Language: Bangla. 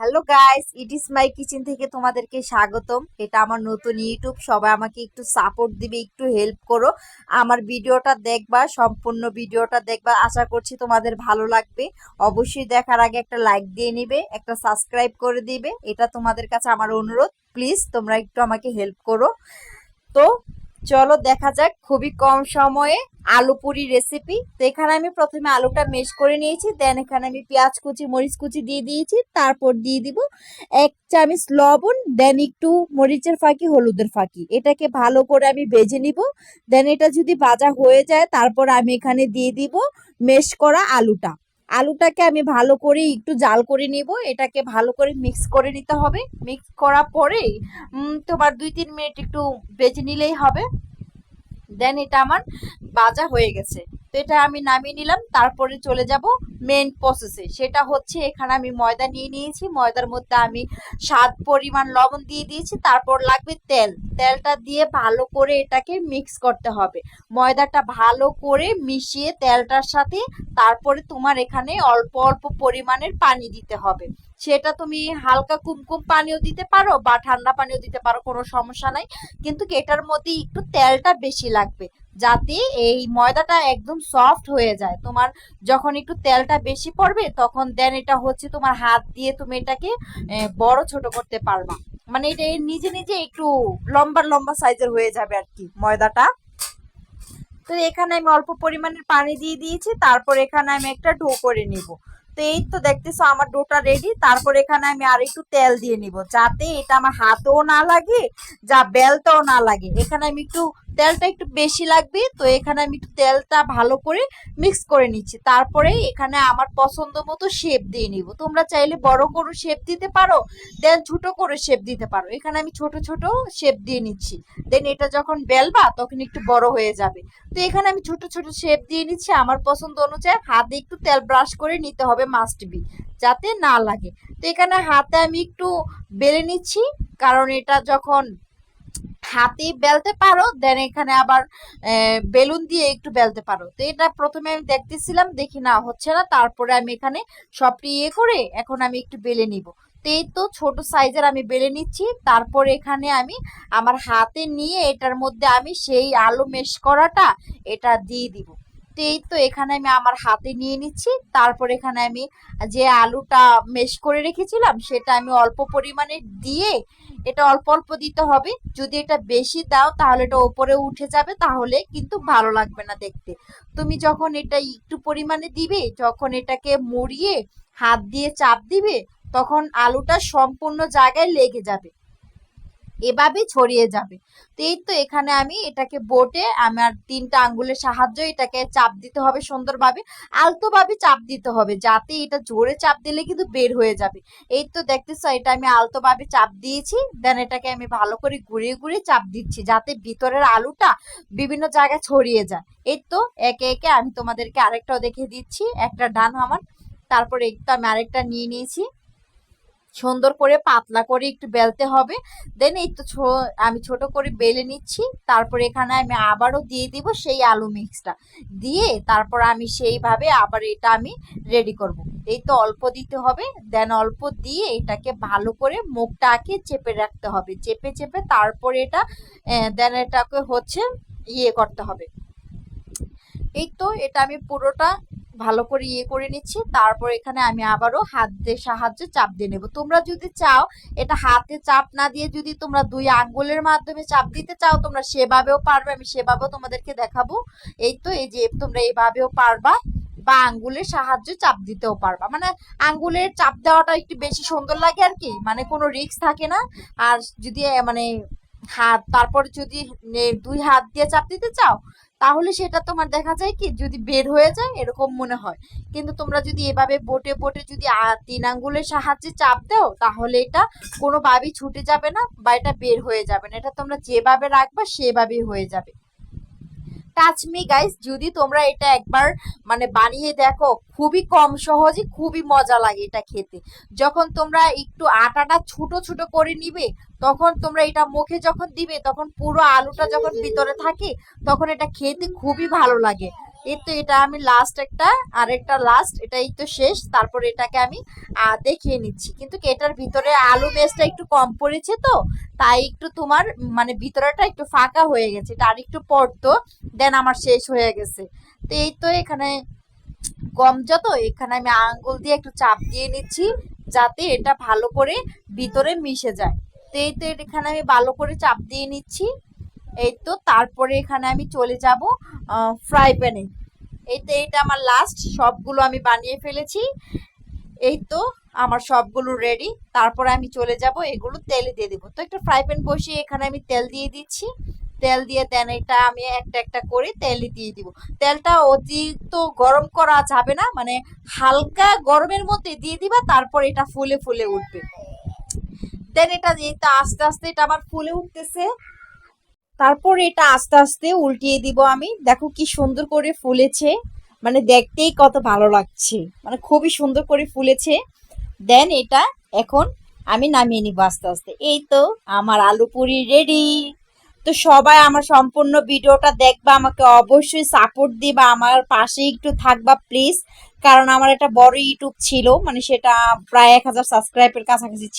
Hello guys, it is my kitchen থেকে তোমাদেরকে স্বাগতম। এটা আমার নতুন ইউটিউব। সবাই আমাকে একটু সাপোর্ট দিবে, একটু হেল্প করো। আমার ভিডিওটা দেখবা, সম্পূর্ণ ভিডিওটা দেখবা। আশা করছি তোমাদের ভালো লাগবে। অবশ্যই দেখার আগে একটা লাইক দিয়ে নিবে, একটা সাবস্ক্রাইব করে দিবে। এটা তোমাদের কাছে আমার অনুরোধ। প্লিজ তোমরা একটু আমাকে হেল্প করো। তো চলো দেখা যাক খুবই কম সময়ে আলু পুরি রেসিপি। তো এখানে আমি প্রথমে আলুটা মেশ করে নিয়েছি, দেন এখানে আমি পেঁয়াজ কুচি মরিচ কুচি দিয়ে দিয়েছি, তারপর দিয়ে দিব 1 চামচ লবণ, দেন একটু মরিচের ফাঁকি হলুদের ফাঁকি। এটাকে ভালো করে আমি ভেজে নিব। দেন এটা যদি ভাজা হয়ে যায় তারপর আমি এখানে দিয়ে দিব মেশ করা আলুটা। আলুটাকে আমি ভালো করে একটু জাল করে নিব। এটাকে ভালো করে মিক্স করে নিতে হবে। মিক্স করার পরে তোমার 2-3 মিনিট একটু বেজে নিলেই হবে। দেন এটা আমার ভাজা হয়ে গেছে। তো এটা আমি নামিয়ে নিলাম। তারপরে চলে যাব মেন প্রসেসে। সেটা হচ্ছে এখানে আমি ময়দা নিয়ে নিয়েছি। ময়দার মধ্যে আমি স্বাদ পরিমাণ লবণ দিয়ে দিয়েছি। তারপর লাগবে তেল। তেলটা দিয়ে ভালো করে এটাকে মিক্স করতে হবে। ময়দাটা ভালো করে মিশিয়ে তেলটার সাথে তারপরে তোমার এখানে অল্প অল্প পরিমাণের পানি দিতে হবে। সেটা তুমি হালকা কুমকুম পানিও দিতে পারো বা ঠান্ডা পানিও দিতে পারো, কোনো সমস্যা নাই। কিন্তু এটার মধ্যে একটু তেলটা বেশি লাগবে, যাতে এই ময়দাটা একদম সফট হয়ে যায়। তোমার যখন একটু তেলটা বেশি পড়বে তখন দেন এটা হচ্ছে তোমার হাত দিয়ে তুমি এটাকে বড় ছোট করতে পারবা। মানে এটা নিজে নিজে একটু লম্বা লম্বা সাইজের হয়ে যাবে আর কি ময়দাটা। তো এখানে আমি অল্প পরিমাণের পানি দিয়ে দিয়েছি। তারপর এখানে আমি একটা ডো করে নিব। তো এই তো দেখতেছো আমার ডোটা রেডি। তারপর এখানে আমি আর একটু তেল দিয়ে নিব, যাতে এটা আমার হাতেও না লাগে, যা বেলটাও না লাগে। এখানে আমি একটু তেলটা একটু বেশি লাগবে। তো এখানে আমি একটু তেলটা ভালো করে মিক্স করে নিচ্ছি। তারপরে এখানে আমার পছন্দ মতো শেপ দিয়ে নিব। তোমরা চাইলে বড় করে শেপ দিতে পারো, দেন ছোট করে শেপ দিতে পারো। এখানে আমি ছোট ছোট শেপ দিয়ে নিচ্ছি। দেন এটা যখন বেলবা তখন একটু বড় হয়ে যাবে। তো এখানে আমি ছোট ছোট শেপ দিয়ে নিচ্ছি আমার পছন্দ অনুযায়ী। হাতে একটু তেল ব্রাশ করে নিতে হবে, মাস্ট বি, যাতে না লাগে। তো এখানে হাতে আমি একটু বেলে নিচ্ছি, কারণ এটা যখন হাতে বেলতে পারো দেন এখানে আবার বেলুন দিয়ে একটু বেলতে পারো। তো এটা প্রথমে আমি দেখতেছিলাম, দেখি না হচ্ছে না, তারপরে আমি এখানে সবটি করে এখন আমি একটু বেলে নিব। তো এই তো ছোট সাইজের আমি বেলে নিচ্ছি। তারপর এখানে আমি আমার হাতে নিয়ে এটার মধ্যে আমি সেই আলু মেশ করাটা এটা দিয়ে দিব। তো এই তো এখানে আমি আমার হাতে নিয়ে নিচ্ছি। তারপর এখানে আমি যে আলুটা মেশ করে রেখেছিলাম সেটা আমি অল্প পরিমাণে দিয়ে, এটা অল্প অল্প দিতে হবে। যদি এটা বেশি দাও তাহলে এটা ওপরে উঠে যাবে, তাহলে কিন্তু ভালো লাগবে না দেখতে। তুমি যখন এটা একটু পরিমাণে দিবে, যখন এটাকে মুড়িয়ে হাত দিয়ে চাপ দিবে, তখন আলুটা সম্পূর্ণ জায়গায় লেগে যাবে, এভাবে ছড়িয়ে যাবে। তো এই তো এখানে আমি এটাকে বোটে আমার 3টা আঙ্গুলের সাহায্যে এটাকে চাপ দিতে হবে সুন্দরভাবে। আলতোভাবে চাপ দিতে হবে, যাতে এটা জোরে চাপ দিলে কিন্তু বের হয়ে যাবে। এই তো দেখতেছো এটা আমি আলতোভাবে চাপ দিয়েছি। দেন এটাকে আমি ভালো করে ঘুরিয়ে ঘুরিয়ে চাপ দিচ্ছি, যাতে ভিতরের আলুটা বিভিন্ন জায়গায় ছড়িয়ে যায়। এই তো একে একে আমি তোমাদেরকে আরেকটাও দেখিয়ে দিচ্ছি। একটা ডান আমার, তারপরে একটু আমি আরেকটা নিয়ে নিয়েছি। সুন্দর করে পাতলা করে একটু বেলতে হবে। দেন এই তো আমি ছোট করে বেলে নিচ্ছি। তারপর এখানে আমি আবারও দিয়ে দিব সেই আলু মিক্সটা দিয়ে, তারপর আমি সেইভাবে আবার এটা আমি রেডি করব। এই তো অল্প দিতে হবে। দেন অল্প দিয়ে এটাকে ভালো করে মুখটাকে চেপে রাখতে হবে, চেপে চেপে তারপরে এটা দেন এটাকে হচ্ছে করতে হবে। এই তো এটা আমি পুরোটা ভালো করে করে নিচ্ছি। তারপর এখানে আমি আবারও হাত দিয়ে সাহায্যে চাপ দিয়ে নেব। তোমরা যদি চাও এটা হাতে চাপ না দিয়ে যদি তোমরা 2 আঙ্গুলের মাধ্যমে চাপ দিতে চাও, তোমরা সেভাবেও পারবে, আমি সেভাবেও তোমাদেরকে দেখাবো। এই তো এই যে তোমরা এইভাবেও পারবা, বা আঙ্গুলের সাহায্যে চাপ দিতেও পারবা। মানে আঙ্গুলের চাপ দেওয়াটা একটু বেশি সুন্দর লাগে আর কি, মানে কোনো রিস্ক থাকে না। আর যদি মানে হাত, তারপর যদি 2 হাত দিয়ে চাপ দিতে চাও, তাহলে সেটা তোমার দেখা যায় কি যদি বের হয়ে যায় এরকম মনে হয়। কিন্তু তোমরা যদি এভাবে বোটে বোটে যদি 3 আঙ্গুলের সাহায্যে চাপ দাও, তাহলে এটা কোনোভাবেই ছুটে যাবে না বা এটা বের হয়ে যাবে না। এটা তোমরা যেভাবে রাখবা সেভাবেই হয়ে যাবে। টাচ মি গাইস, যদি তোমরা এটা একবার মানে বানিয়ে দেখো, খুবই কম সহজে খুবই মজা লাগে এটা খেতে। যখন তোমরা একটু আটাটা ছোট ছোট করে নিবে, তখন তোমরা এটা মুখে যখন দিবে তখন পুরো আলুটা যখন ভিতরে থাকে, তখন এটা খেতে খুবই ভালো লাগে। এই তো এটা আমি লাস্ট একটা, আর একটা লাস্ট, এটাই তো শেষ। তারপর এটাকে আমি দেখিয়ে নিচ্ছি, কিন্তু কি এটার ভিতরে আলু পেঁয়াজটা একটু কম পড়েছে তো, তাই একটু তোমার মানে ভিতরেটা একটু ফাঁকা হয়ে গেছে, এটা আর একটু পড়তো, দেন আমার শেষ হয়ে গেছে। তো এই তো এখানে কম যত, এখানে আমি আঙ্গুল দিয়ে একটু চাপ দিয়ে নিচ্ছি যাতে এটা ভালো করে ভিতরে মিশে যায়। তো এই তো এখানে আমি ভালো করে চাপ দিয়ে নিচ্ছি। এই তো তারপরে এখানে আমি চলে যাব ফ্রাই প্যানে। এই তো এটা আমার লাস্ট, সবগুলো আমি বানিয়ে ফেলেছি। এই তো আমার সবগুলো রেডি। তারপরে আমি চলে যাব এগুলো তেলে দিয়ে দিব। তো একটা ফ্রাই প্যান বসিয়ে এখানে আমি তেল দিয়ে দিচ্ছি। তেল দিয়ে দেন এটা আমি একটা একটা করে তেলে দিয়ে দিব। তেলটা অতিরিক্ত গরম করা যাবে না, মানে হালকা গরমের মধ্যে দিয়ে দিবা, তারপর এটা ফুলে ফুলে উঠবে। দেন এটা দিয়ে তা আস্তে আস্তে এটা আমার ফুলে উঠতেছে। তারপর এটা আস্তে আস্তে উল্টিয়ে দিব আমি। দেখো কি সুন্দর করে ফুলেছে, মানে দেখতেই কত ভালো লাগছে, মানে খুবই সুন্দর করে ফুলেছে। দেন এটা এখন আমি নামিয়ে নিব আস্তে আস্তে। এই তো আমার আলু পুরি রেডি। তো সবাই আমার সম্পূর্ণ ভিডিওটা দেখবা, আমাকে অবশ্যই সাপোর্ট দিবা, আমার পাশে একটু থাকবা প্লিজ। কারণ আমার একটা বড় ইউটিউব ছিল, মানে সেটা প্রায় 1000 সাবস্ক্রাইবের কাছাকাছি ছিল।